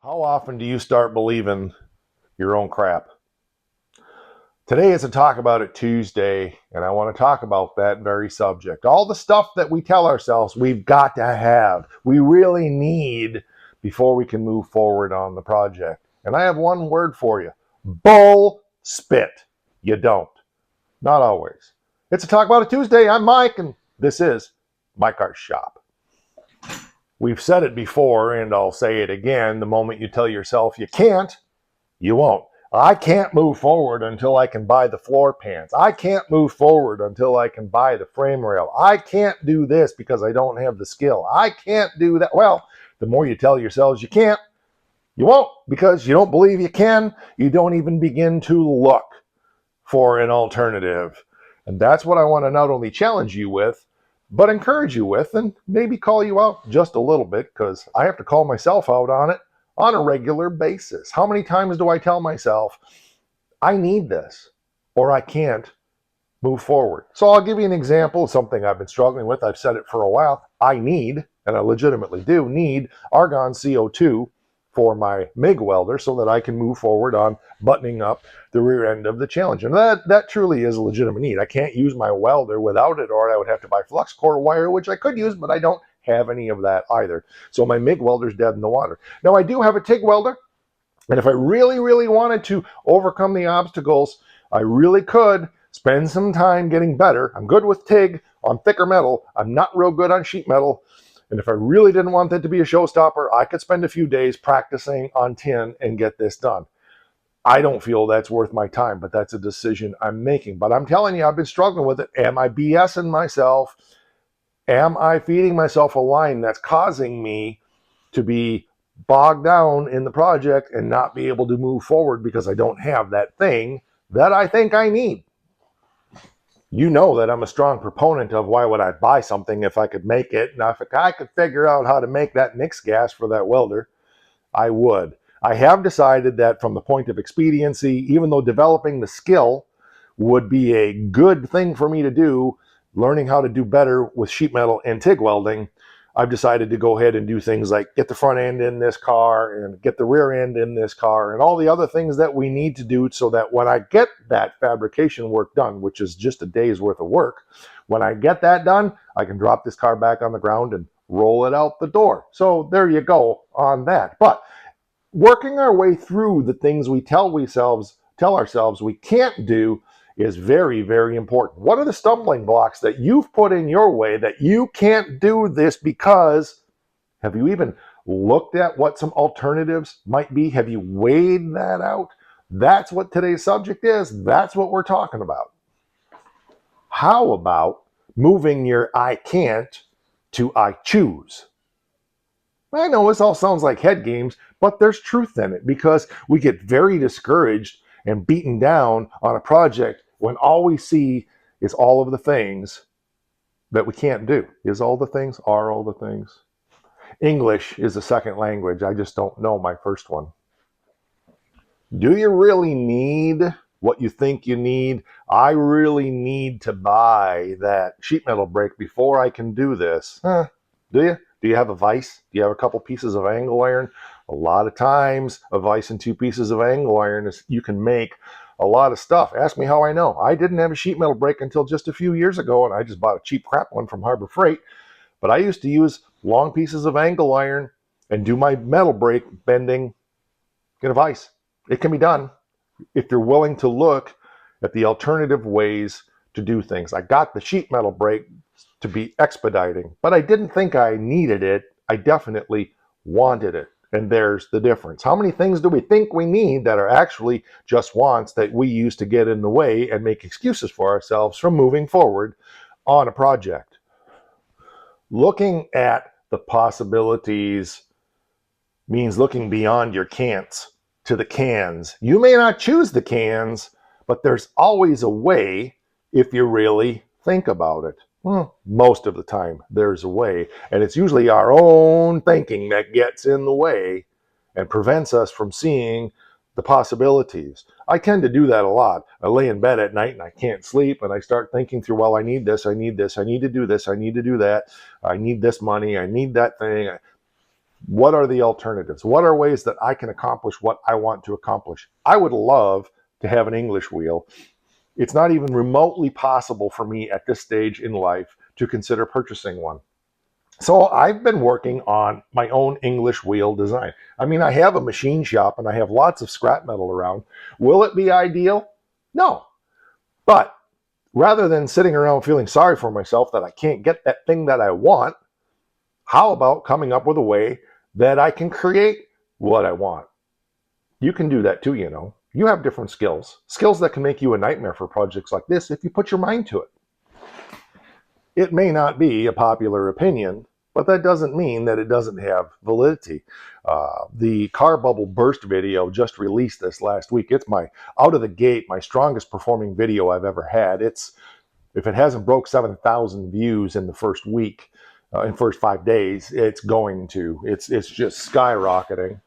How often do you start believing your own crap? Today is a Talk About It Tuesday, and I want to talk about that very subject. All the stuff that we tell ourselves we've got to have, we really need before we can move forward on the project. And I have one word for you: bull spit. You don't. Not always. It's a Talk About It Tuesday. I'm Mike, and this is mykars Shop. We've said it before, and I'll say it again. The moment you tell yourself you can't, you won't. I can't move forward until I can buy the floor pans. I can't move forward until I can buy the frame rail. I can't do this because I don't have the skill. I can't do that. Well, the more you tell yourselves you can't, you won't, because you don't believe you can. You don't even begin to look for an alternative. And that's what I want to not only challenge you with, but encourage you with, and maybe call you out just a little bit, because I have to call myself out on it on a regular basis. How many times do I tell myself, I need this, or I can't move forward? So I'll give you an example of something I've been struggling with. I've said it for a while. I need, and I legitimately do need, argon CO2 for my MIG welder so that I can move forward on buttoning up the rear end of the challenge. And that truly is a legitimate need. I can't use my welder without it, or I would have to buy flux core wire, which I could use, but I don't have any of that either. So my MIG welder's dead in the water. Now I do have a TIG welder, and if I really, really wanted to overcome the obstacles, I really could spend some time getting better. I'm good with TIG on thicker metal. I'm not real good on sheet metal. And if I really didn't want that to be a showstopper, I could spend a few days practicing on tin and get this done. I don't feel that's worth my time, but that's a decision I'm making. But I'm telling you, I've been struggling with it. Am I BSing myself? Am I feeding myself a line that's causing me to be bogged down in the project and not be able to move forward because I don't have that thing that I think I need? You know that I'm a strong proponent of why would I buy something if I could make it. Now, if I could figure out how to make that mix gas for that welder, I would. I have decided that from the point of expediency, even though developing the skill would be a good thing for me to do, learning how to do better with sheet metal and TIG welding, I've decided to go ahead and do things like get the front end in this car and get the rear end in this car and all the other things that we need to do so that when I get that fabrication work done, which is just a day's worth of work, when I get that done, I can drop this car back on the ground and roll it out the door. So there you go on that. But working our way through the things we tell ourselves we can't do is very, very important. What are the stumbling blocks that you've put in your way that you can't do this because? Have you even looked at what some alternatives might be? Have you weighed that out? That's what today's subject is. That's what we're talking about. How about moving your I can't to I choose? I know this all sounds like head games, but there's truth in it, because we get very discouraged and beaten down on a project when all we see is all of the things that we can't do. Is all the things? Are all the things? English is a second language. I just don't know my first one. Do you really need what you think you need? I really need to buy that sheet metal brake before I can do this. Huh? Do you? Do you have a vise? Do you have a couple pieces of angle iron? A lot of times, a vise and two pieces of angle iron is you can make a lot of stuff. Ask me how I know. I didn't have a sheet metal brake until just a few years ago, and I just bought a cheap crap one from Harbor Freight. But I used to use long pieces of angle iron and do my metal brake bending in a vise. It can be done if you're willing to look at the alternative ways to do things. I got the sheet metal brake to be expediting, but I didn't think I needed it. I definitely wanted it. And there's the difference. How many things do we think we need that are actually just wants that we use to get in the way and make excuses for ourselves from moving forward on a project? Looking at the possibilities means looking beyond your can'ts to the cans. You may not choose the cans, but there's always a way if you really think about it. Well, most of the time there's a way, and it's usually our own thinking that gets in the way and prevents us from seeing the possibilities. I tend to do that a lot. I lay in bed at night and I can't sleep, and I start thinking through, well, I need this, I need this, I need to do this, I need to do that, I need this money, I need that thing. What are the alternatives? What are ways that I can accomplish what I want to accomplish? I would love to have an English wheel. It's not even remotely possible for me at this stage in life to consider purchasing one. So I've been working on my own English wheel design. I mean, I have a machine shop and I have lots of scrap metal around. Will it be ideal? No. But rather than sitting around feeling sorry for myself that I can't get that thing that I want, how about coming up with a way that I can create what I want? You can do that too, you know. You have different skills that can make you a nightmare for projects like this if you put your mind to it. It may not be a popular opinion, but that doesn't mean that it doesn't have validity. The car bubble burst video just released this last week. It's my out of the gate, my strongest performing video I've ever had. If it hasn't broke 7,000 views in the first week, in the first 5 days, it's going to. It's just skyrocketing,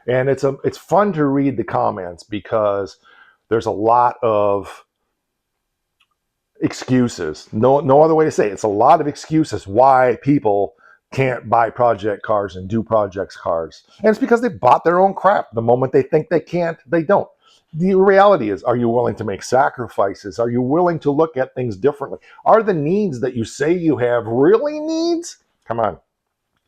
and it's fun to read the comments because there's a lot of excuses. No other way to say it. It's a lot of excuses why people can't buy project cars and do projects cars. And it's because they bought their own crap. The moment they think they can't, they don't. The reality is, are you willing to make sacrifices? Are you willing to look at things differently? Are the needs that you say you have really needs? Come on.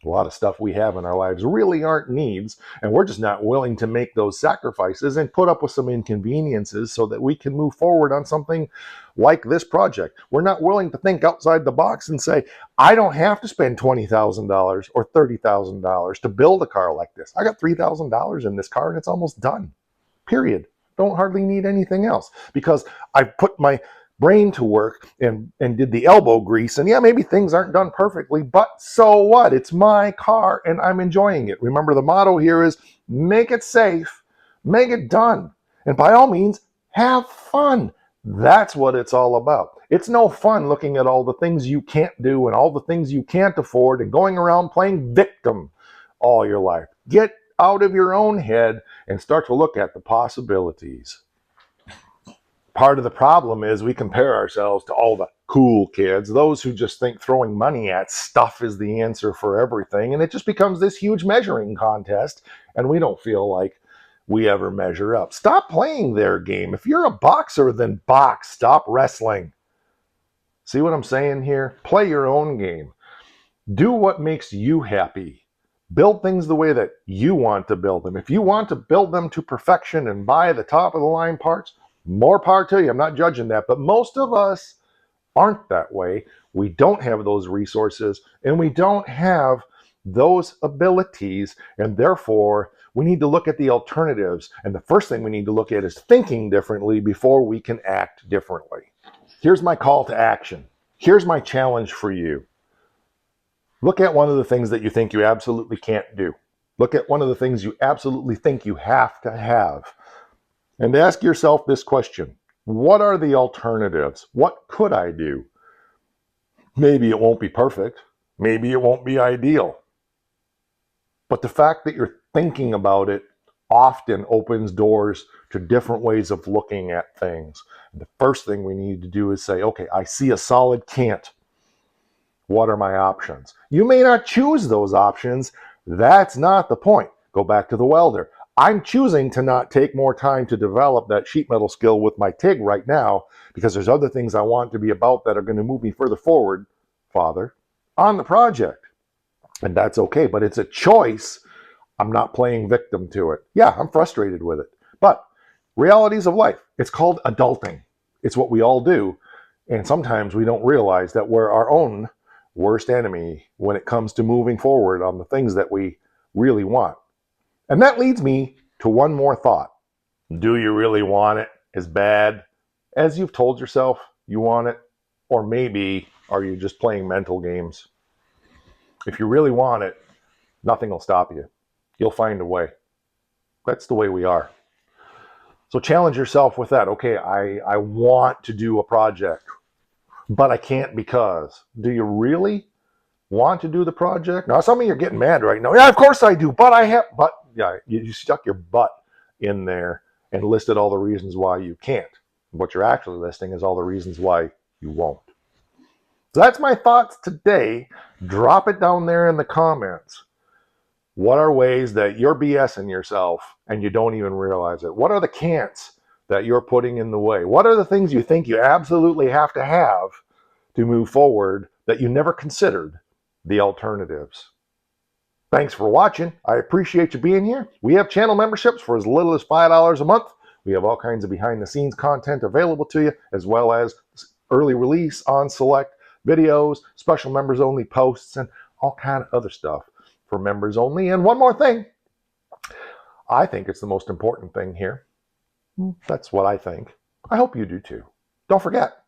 A lot of stuff we have in our lives really aren't needs, and we're just not willing to make those sacrifices and put up with some inconveniences so that we can move forward on something like this project. We're not willing to think outside the box and say, I don't have to spend $20,000 or $30,000 to build a car like this. I got $3,000 in this car and it's almost done. Period. Don't hardly need anything else because I put my brain to work and did the elbow grease. And yeah, maybe things aren't done perfectly, but so what? It's my car and I'm enjoying it. Remember, the motto here is make it safe, make it done. And by all means, have fun. That's what it's all about. It's no fun looking at all the things you can't do and all the things you can't afford and going around playing victim all your life. Get out of your own head and start to look at the possibilities. Part of the problem is we compare ourselves to all the cool kids, those who just think throwing money at stuff is the answer for everything. And it just becomes this huge measuring contest. And we don't feel like we ever measure up. Stop playing their game. If you're a boxer, then box. Stop wrestling. See what I'm saying here? Play your own game. Do what makes you happy. Build things the way that you want to build them. If you want to build them to perfection and buy the top of the line parts, more power to you. I'm not judging that, but most of us aren't that way. We don't have those resources and we don't have those abilities, and therefore we need to look at the alternatives. And the first thing we need to look at is thinking differently before we can act differently. Here's my call to action. Here's my challenge for you. Look at one of the things that you think you absolutely can't do. Look at one of the things you absolutely think you have to have. And ask yourself this question: what are the alternatives? What could I do? Maybe it won't be perfect. Maybe it won't be ideal. But the fact that you're thinking about it often opens doors to different ways of looking at things. The first thing we need to do is say, okay, I see a solid can't. What are my options? You may not choose those options. That's not the point. Go back to the welder. I'm choosing to not take more time to develop that sheet metal skill with my TIG right now because there's other things I want to be about that are going to move me further forward, Father, on the project. And that's okay, but it's a choice. I'm not playing victim to it. Yeah, I'm frustrated with it. But realities of life, it's called adulting. It's what we all do. And sometimes we don't realize that we're our own worst enemy when it comes to moving forward on the things that we really want. And that leads me to one more thought. Do you really want it as bad as you've told yourself you want it? Or maybe are you just playing mental games? If you really want it, nothing will stop you. You'll find a way. That's the way we are. So challenge yourself with that. Okay, I want to do a project, but I can't because. Do you really want to do the project? Now, some of you are getting mad right now. Yeah, of course I do, but I have, but yeah, you stuck your butt in there and listed all the reasons why you can't. What you're actually listing is all the reasons why you won't. So that's my thoughts today. Drop it down there in the comments. What are ways that you're BSing yourself and you don't even realize it? What are the can'ts that you're putting in the way? What are the things you think you absolutely have to move forward that you never considered the alternatives? Thanks for watching. I appreciate you being here. We have channel memberships for as little as $5 a month. We have all kinds of behind the scenes content available to you, as well as early release on select videos, special members only posts, and all kind of other stuff for members only. And one more thing, I think it's the most important thing here. That's what I think. I hope you do too. Don't forget.